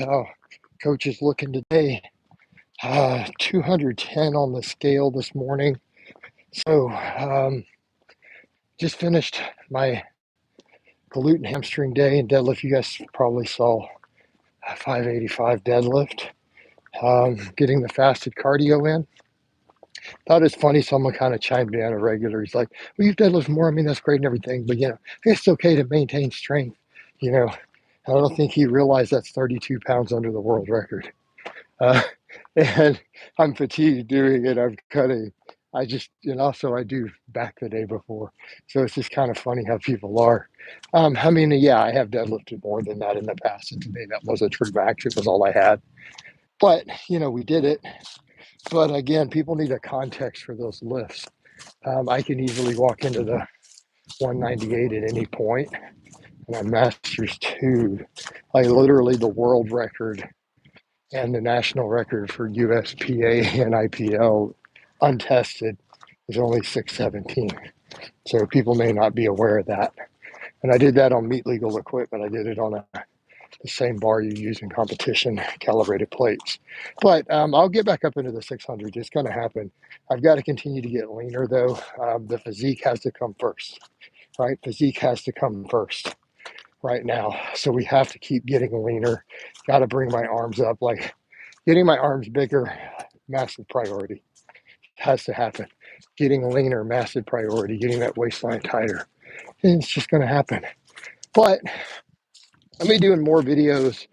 how coach is looking today. 210 on the scale this morning. So just finished my glute and hamstring day and deadlift. You guys probably saw a 585 deadlift. Getting the fasted cardio in. Thought it's funny. Someone kind of chimed in on a regular. He's like, "Well, you've deadlifted more. I mean, that's great and everything, but it's okay to maintain strength." You know, I don't think he realized that's 32 pounds under the world record. Uh, and I'm fatigued doing it. I just, so I do back the day before. So it's just kind of funny how people are. I mean, yeah, I have deadlifted more than that in the past. And today that was a true max. It was all I had. But, we did it. But again, people need a context for those lifts. I can easily walk into the 198 at any point, and I masters two, like literally the world record and the national record for USPA and IPL untested is only 617. So people may not be aware of that. And I did that on meet legal equipment. I did it on the same bar you use in competition, calibrated plates. But I'll get back up into the 600. It's going to happen. I've got to continue to get leaner, though. The physique has to come first, right? Physique has to come first right now. So we have to keep getting leaner. Got to bring my arms up. Like getting my arms bigger, massive priority. Has to happen. Getting leaner, massive priority. Getting that waistline tighter. And it's just going to happen. But I'm going to be doing more videos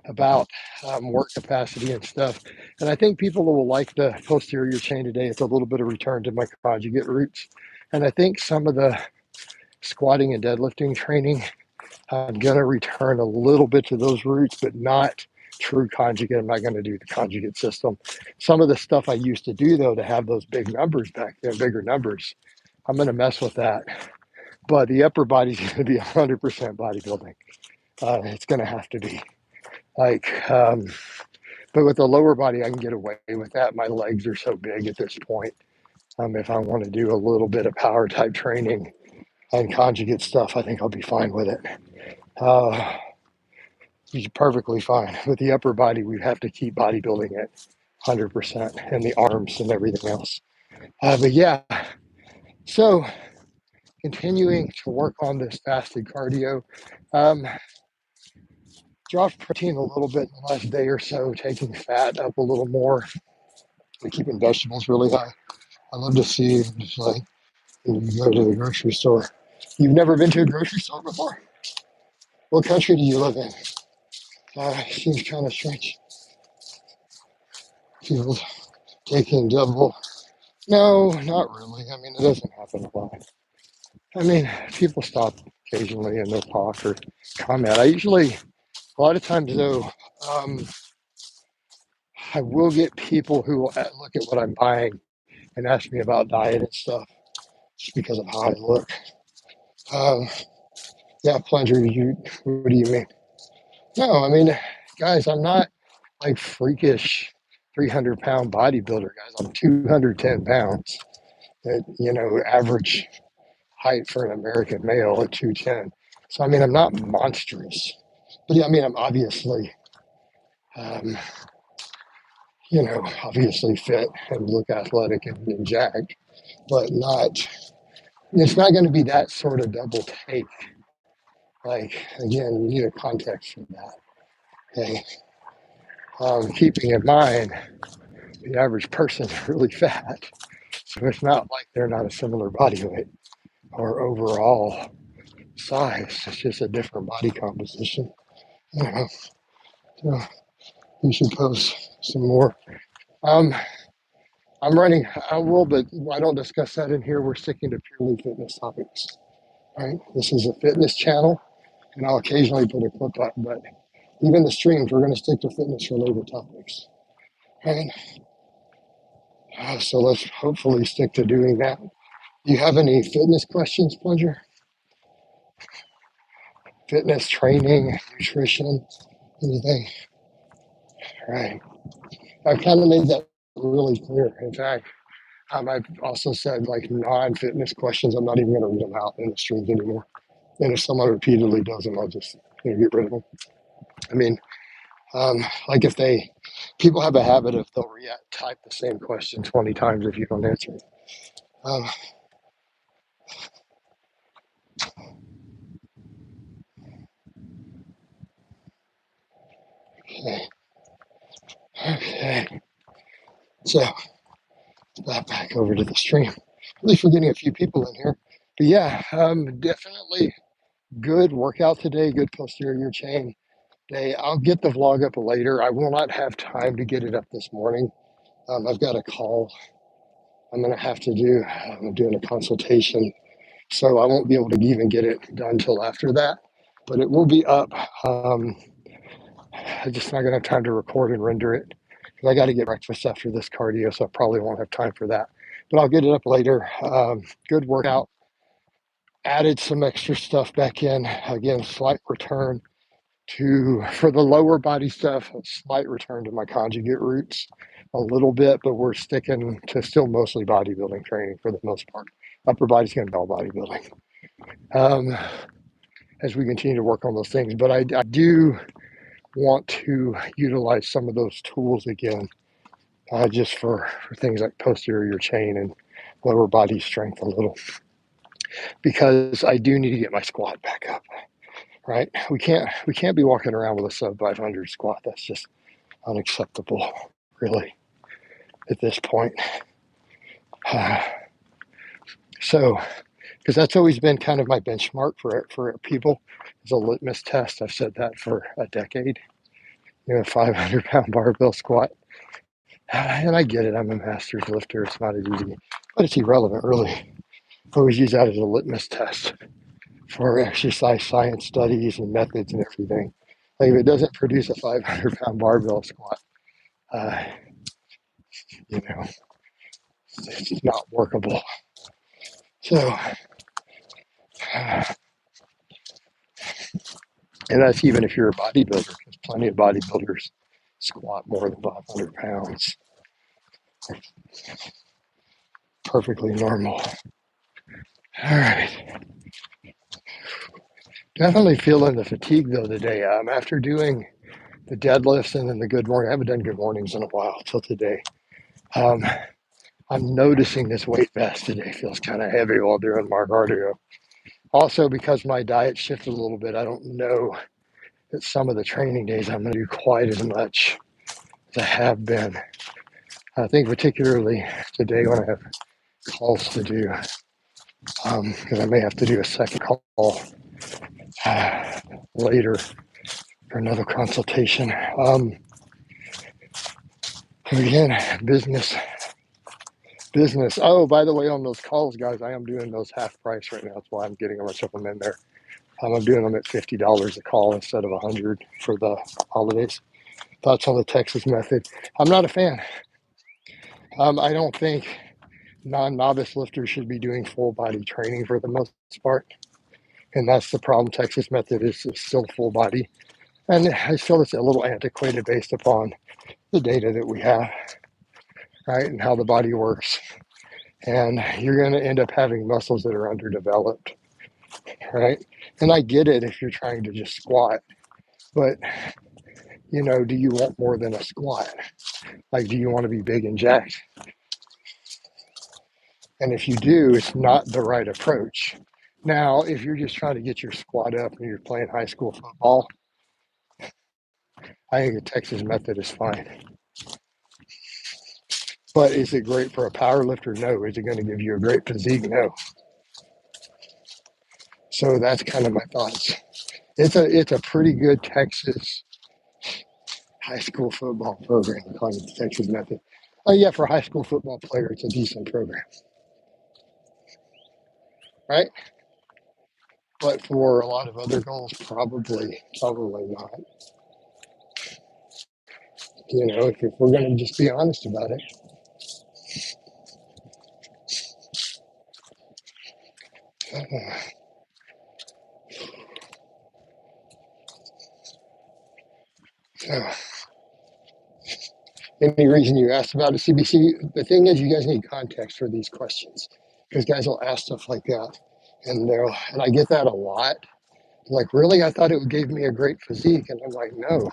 about work capacity and stuff. And I think people will like the posterior chain today. It's a little bit of return to my conjugate roots. And I think some of the squatting and deadlifting training, I'm going to return a little bit to those roots, but not true conjugate. I'm not going to do the conjugate system. Some of the stuff I used to do, though, to have those big numbers back then, bigger numbers, I'm going to mess with that. But the upper body's going to be 100% bodybuilding. It's going to have to be. But with the lower body, I can get away with that. My legs are so big at this point. If I want to do a little bit of power type training and conjugate stuff, I think I'll be fine with it. He's perfectly fine. With the upper body, we have to keep bodybuilding at 100% and the arms and everything else. But yeah, so continuing to work on this fasted cardio. Dropped protein a little bit in the last day or so, taking fat up a little more, and keeping vegetables really high. I love to see just like you go to the grocery store. You've never been to a grocery store before? What country do you live in? Seems kind of strange. People taking double. No, not really. I mean, it doesn't happen a lot. I mean, people stop occasionally and they'll talk or comment. A lot of times though, I will get people who will look at what I'm buying and ask me about diet and stuff just because of how I look. Um, yeah, plunger, what do you mean? No, I mean, guys, I'm not like freakish 300-pound bodybuilder, guys. I'm 210 pounds at, average height for an American male at 210. So, I mean, I'm not monstrous, but yeah, I mean, I'm obviously, um, obviously fit and look athletic and jacked, but it's not going to be that sort of double take. Like, again, you need a context for that. Okay. Keeping in mind, the average person is really fat. So it's not like they're not a similar body weight or overall size. It's just a different body composition. So you should post some more. Um, I'm running, I will, but I don't discuss that in here. We're sticking to purely fitness topics. Right? This is a fitness channel, and I'll occasionally put a clip up, but even the streams, we're going to stick to fitness related topics. Right? So let's hopefully stick to doing that. Do you have any fitness questions, Plunger? Fitness, training, nutrition, anything? Right. I've kind of made that really clear. In fact, I've also said like non-fitness questions, I'm not even going to read them out in the streams anymore. And if someone repeatedly does them, I'll just get rid of them. I mean, Like if people have a habit of they'll type the same question 20 times if you don't answer it. Um, okay. Okay. So back over to the stream. At least we're getting a few people in here. But yeah, definitely good workout today. Good posterior chain day. I'll get the vlog up later. I will not have time to get it up this morning. I've got a call I'm going to have to do. I'm doing a consultation, so I won't be able to even get it done till after that. But it will be up. I'm just not going to have time to record and render it because I got to get breakfast after this cardio, so I probably won't have time for that. But I'll get it up later. Good workout. Added some extra stuff back in. Again, slight return for the lower body stuff, a slight return to my conjugate roots a little bit, but we're sticking to still mostly bodybuilding training for the most part. Upper body's going to be all bodybuilding as we continue to work on those things. But I do want to utilize some of those tools again, just for things like posterior chain and lower body strength a little, because I do need to get my squat back up. Right? We can't be walking around with a sub 500 squat. That's just unacceptable, really, at this point. So, because that's always been kind of my benchmark for people, is a litmus test. I've said that for a decade. 500-pound barbell squat. And I get it. I'm a master's lifter. It's not as easy, but it's irrelevant, really. I always use that as a litmus test for exercise science studies and methods and everything. Like if it doesn't produce a 500-pound barbell squat, uh, it's not workable. So, and that's even if you're a bodybuilder, because plenty of bodybuilders squat more than 500 pounds. Perfectly normal. All right. Definitely feeling the fatigue though today. After doing the deadlifts and then the good morning, I haven't done good mornings in a while till today. I'm noticing this weight vest today feels kind of heavy while doing my cardio. Also, because my diet shifted a little bit, I don't know that some of the training days I'm going to do quite as much as I have been. I think particularly today when I have calls to do, because I may have to do a second call later for another consultation. Again, business. Oh, by the way, on those calls, guys, I am doing those half price right now. That's why I'm getting a bunch of them in there. I'm doing them at $50 a call instead of $100 for the holidays. Thoughts on the Texas method? I'm not a fan. I don't think non-novice lifters should be doing full body training for the most part. And that's the problem. Texas method is still full body. And I feel it's a little antiquated based upon the data that we have, right? And how the body works. And you're going to end up having muscles that are underdeveloped, right? And I get it if you're trying to just squat, but do you want more than a squat? Like, do you want to be big and jacked? And if you do, it's not the right approach. Now, if you're just trying to get your squat up and you're playing high school football, I think the Texas method is fine. But is it great for a power lifter? No. Is it going to give you a great physique? No. So that's kind of my thoughts. It's a pretty good Texas high school football program, calling it the Texas method. Oh yeah, for a high school football player, it's a decent program, right? But for a lot of other goals, probably not. If we're going to just be honest about it. So, any reason you asked about a CBC? The thing is, you guys need context for these questions because guys will ask stuff like that, and I get that a lot. Like, really, I thought it gave me a great physique, and I'm like, no.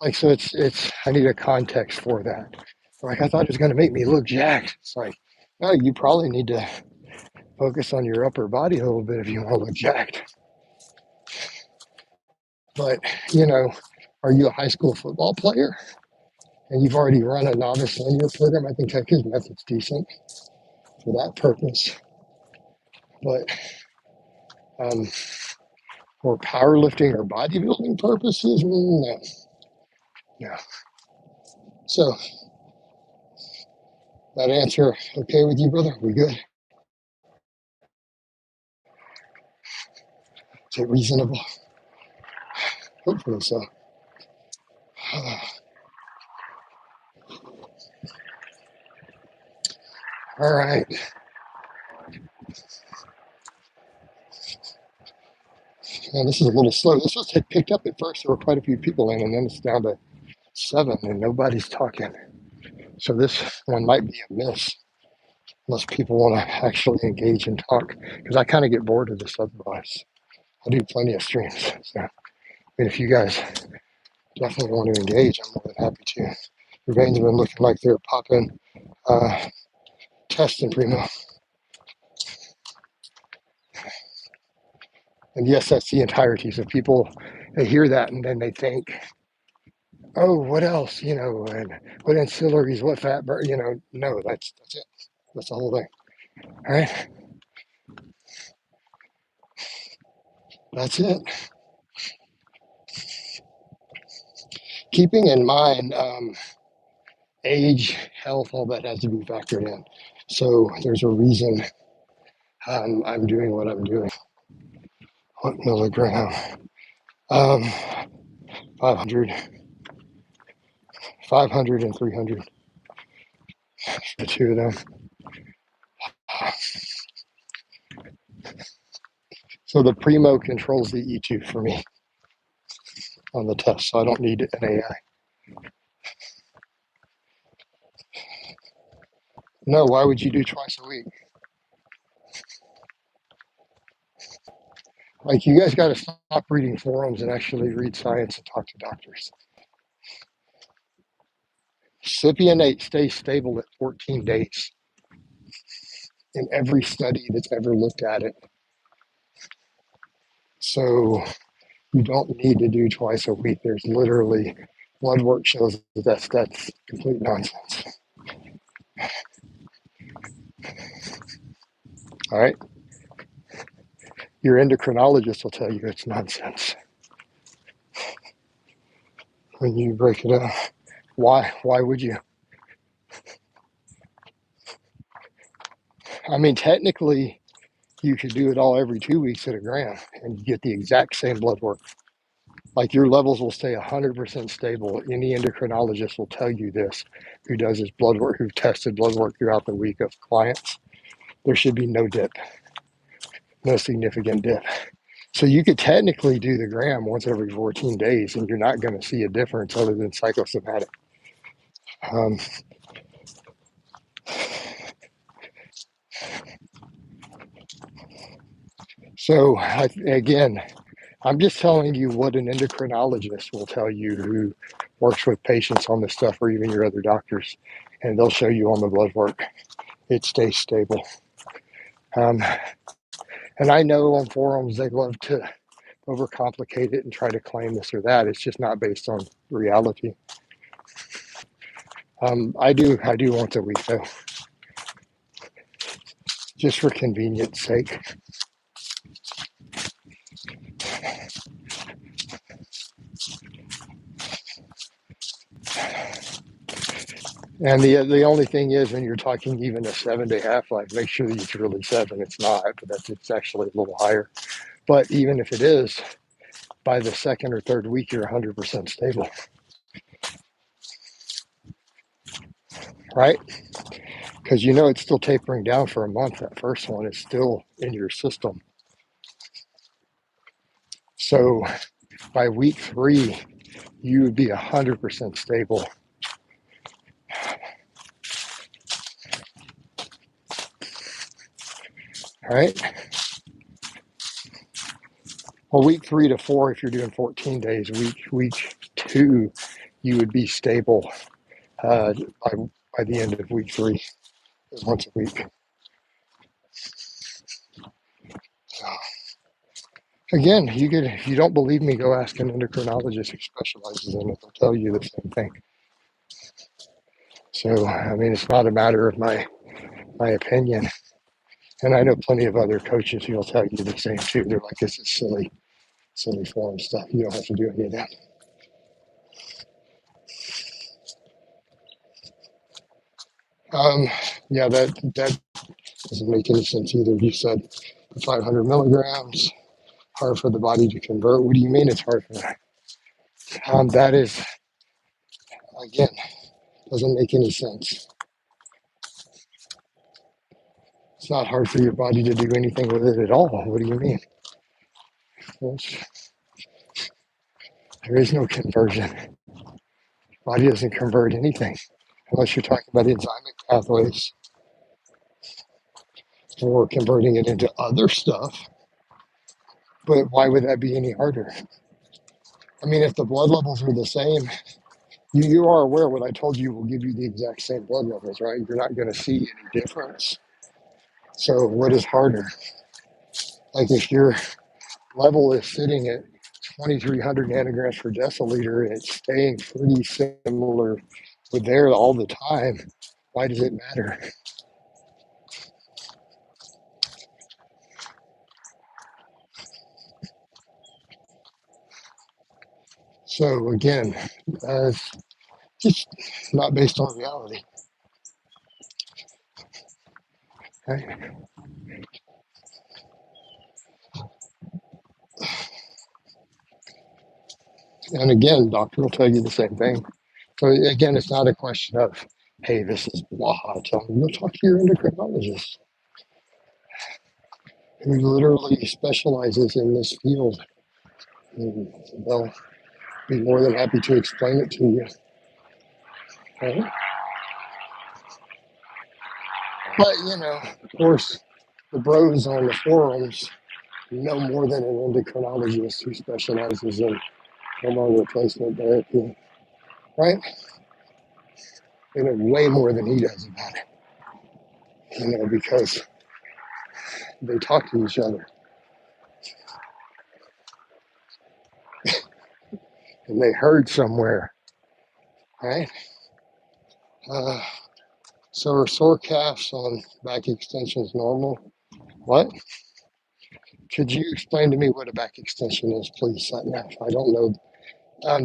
Like, so I need a context for that. Like, I thought it was going to make me look jacked. It's like, no, you probably need to focus on your upper body a little bit if you want to look jacked. But, you know, are you a high school football player and you've already run a novice linear program? I think his method's decent for that purpose. But for powerlifting or bodybuilding purposes, no. No. So, that answer okay with you, brother? We good? Is it reasonable? Hopefully so. All right. Man, this is a little slow. This was picked up at first. There were quite a few people in, and then it's down to 7, and nobody's talking. So this one might be a miss, unless people want to actually engage and talk, because I kind of get bored of this otherwise. I do plenty of streams. So, I mean, if you guys definitely want to engage, I'm more than happy to. Your veins have been looking like they're popping, testing primo. And yes, that's the entirety. So people, they hear that and then they think, oh, what else? You know, and what ancillaries, what fat burn? You know, no, that's it. That's the whole thing. All right, that's it. Keeping in mind age, health, all that has to be factored in. So there's a reason I'm doing what I'm doing. What milligram? 500, 500 and 300. The two of them. So the Primo controls the E2 for me on the test, so I don't need an AI. No, why would you do twice a week? Like, you guys got to stop reading forums and actually read science and talk to doctors. Cypionate stays stable at 14 days in every study that's ever looked at it. So you don't need to do twice a week. There's literally blood work shows that that's complete nonsense. All right. Your endocrinologist will tell you it's nonsense when you break it up. Why? Why would you? I mean, technically, you could do it all every 2 weeks at a gram and you get the exact same blood work. Like, your levels will stay 100% stable. Any endocrinologist will tell you this, who does his blood work, who tested blood work throughout the week of clients. There should be no dip, no significant dip. So you could technically do the gram once every 14 days and you're not going to see a difference other than psychosomatic. Um, so again, I'm just telling you what an endocrinologist will tell you who works with patients on this stuff, or even your other doctors, and they'll show you on the blood work. It stays stable. And I know on forums they love to overcomplicate it and try to claim this or that. It's just not based on reality. I do once a week though, just for convenience sake. And the only thing is, when you're talking even a 7-day half-life, make sure that it's really 7. It's not, but it's actually a little higher. But even if it is, by the second or third week, you're 100% stable, right? Because you know it's still tapering down for a month. That first one is still in your system. So by week 3, you would be 100% stable. All right. Well, week 3 to 4, if you're doing 14 days, week 2, you would be stable uh, by, by the end of week 3, once a week. So, again, if you don't believe me, go ask an endocrinologist who specializes in it. They'll tell you the same thing. So, I mean, it's not a matter of my opinion. And I know plenty of other coaches who will tell you the same too. They're like, this is silly form stuff. You don't have to do any of that. Yeah, that doesn't make any sense either. You said 500 milligrams, hard for the body to convert. What do you mean it's hard for that? That is, again, doesn't make any sense. It's not hard for your body to do anything with it at all. What do you mean? Well, there is no conversion. Body doesn't convert anything unless you're talking about enzymic pathways or converting it into other stuff. But why would that be any harder? I mean, if the blood levels are the same, you are aware what I told you will give you the exact same blood levels, right? You're not going to see any difference. So what is harder? Like if your level is sitting at 2,300 nanograms per deciliter and it's staying pretty similar with there all the time, why does it matter? So again, it's just not based on reality. Right? And again, doctor will tell you the same thing. So again, it's not a question of, hey, this is Blaha. Tell me, go talk to your endocrinologist who literally specializes in this field. And they'll be more than happy to explain it to you. Right? But, of course, the bros on the forums know more than an endocrinologist who specializes in hormone replacement therapy, right? They know way more than he does about it, because they talk to each other and they heard somewhere, right? Uh, so are sore calves on back extensions normal? What? Could you explain to me what a back extension is, please? I don't know.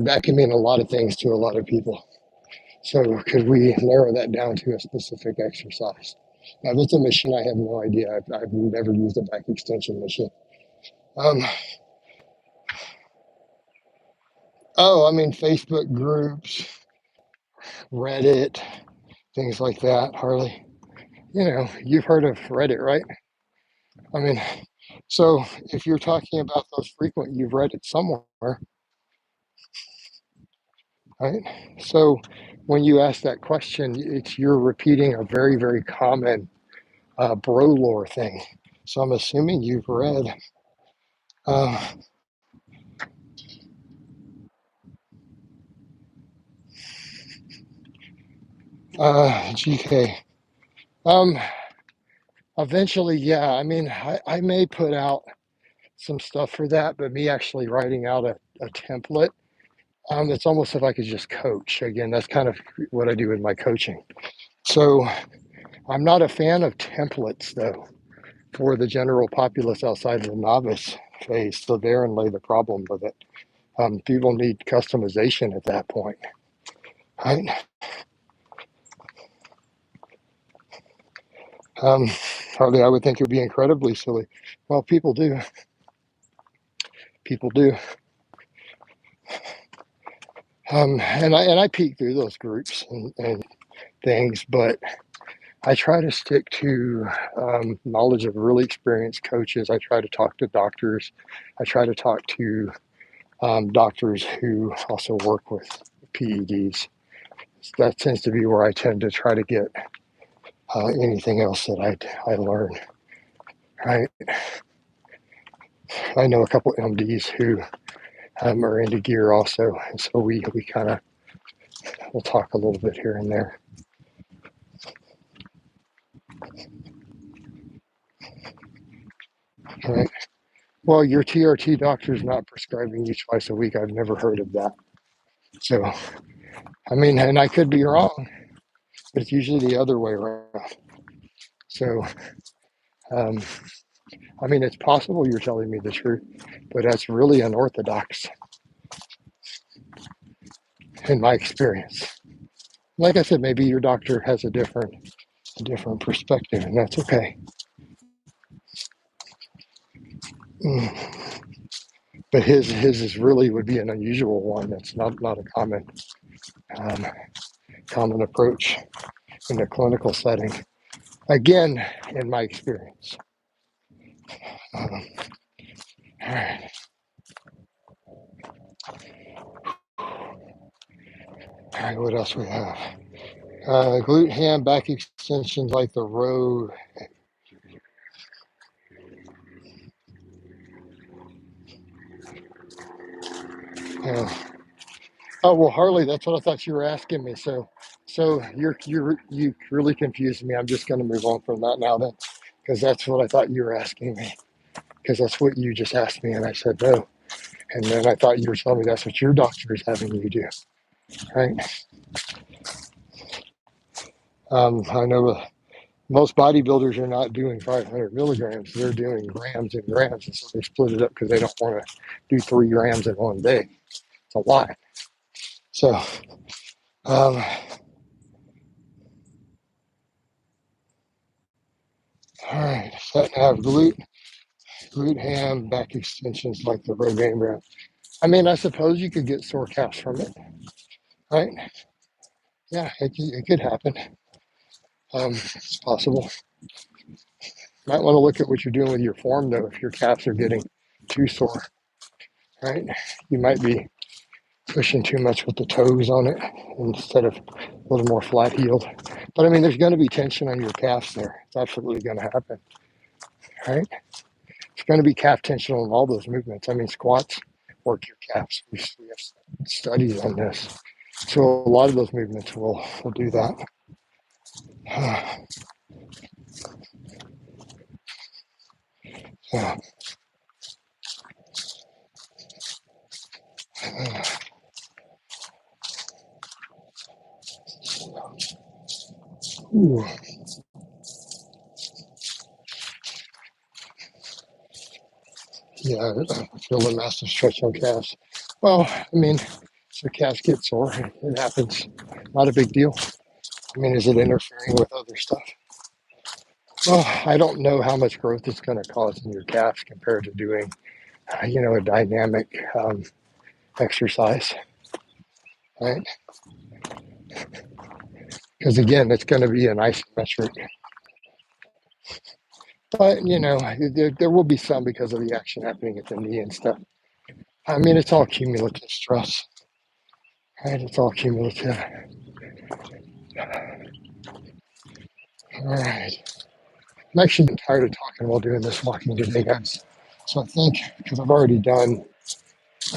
That can mean a lot of things to a lot of people. So could we narrow that down to a specific exercise? Now, if it's a machine, I have no idea. I've never used a back extension machine. Um, I mean, Facebook groups, Reddit, things like that, Harley. You've heard of Reddit, right? I mean, so if you're talking about those frequent, you've read it somewhere, right? So when you ask that question, you're repeating a very, very common bro lore thing. So I'm assuming you've read uh, GK. Um, Eventually, yeah. I mean, I may put out some stuff for that, but me actually writing out a template, it's almost if I could just coach. Again, that's kind of what I do in my coaching. So I'm not a fan of templates, though, for the general populace outside of the novice phase. So therein lay the problem with it. People need customization at that point, right? Um, Hardly, I would think it would be incredibly silly. Well, people do. People do. And I peek through those groups and things, but I try to stick to knowledge of really experienced coaches. I try to talk to doctors. I try to talk to doctors who also work with PEDs. That tends to be where I tend to try to get anything else that I learn. Right? I know a couple MDs who are into gear also, and so we kind of we'll talk a little bit here and there. All right. Well, your TRT doctor is not prescribing you twice a week. I've never heard of that. So, I mean, and I could be wrong, but it's usually the other way around. So, um, I mean, it's possible you're telling me the truth, but that's really unorthodox in my experience. Like I said, maybe your doctor has a different perspective, and that's okay. But his is really would be an unusual one. That's not a um, common approach in the clinical setting. Again, in my experience. All right. All right. What else we have? Glute ham back extensions like the row. Uh, oh well, Harley, that's what I thought you were asking me. So you really confused me. I'm just going to move on from that now then, because that's what I thought you were asking me. Because that's what you just asked me, and I said no. And then I thought you were telling me that's what your doctor is having you do, right? I know most bodybuilders are not doing 500 milligrams; they're doing grams and grams, and so they split it up because they don't want to do 3 grams in one day. It's a lot. So, all right. So I have glute ham back extensions like the Rogaine brand. I mean, I suppose you could get sore calves from it, right? Yeah, it could happen. It's possible. Might want to look at what you're doing with your form, though. If your calves are getting too sore, right? You might be pushing too much with the toes on it instead of a little more flat heeled. But I mean, there's going to be tension on your calves there. It's absolutely going to happen, right? It's going to be calf tension on all those movements. I mean, squats work your calves. We have studies on this. So a lot of those movements will do that. Yeah. Ooh. Yeah, I feel a massive stretch on calves. Well, I mean, so calves get sore. It happens. Not a big deal. I mean, is it interfering with other stuff? Well, I don't know how much growth it's going to cause in your calves compared to doing, a dynamic exercise, right? Because again, it's going to be an isometric. But, there will be some because of the action happening at the knee and stuff. I mean, it's all cumulative stress, right? It's all cumulative. All right. I'm actually getting tired of talking while doing this walking today, guys. So I think, because I've already done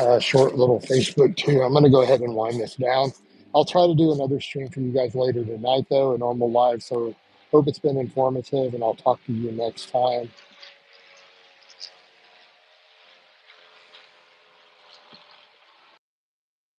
a short little Facebook too, I'm going to go ahead and wind this down. I'll try to do another stream for you guys later tonight, though, a normal live. So hope it's been informative, and I'll talk to you next time.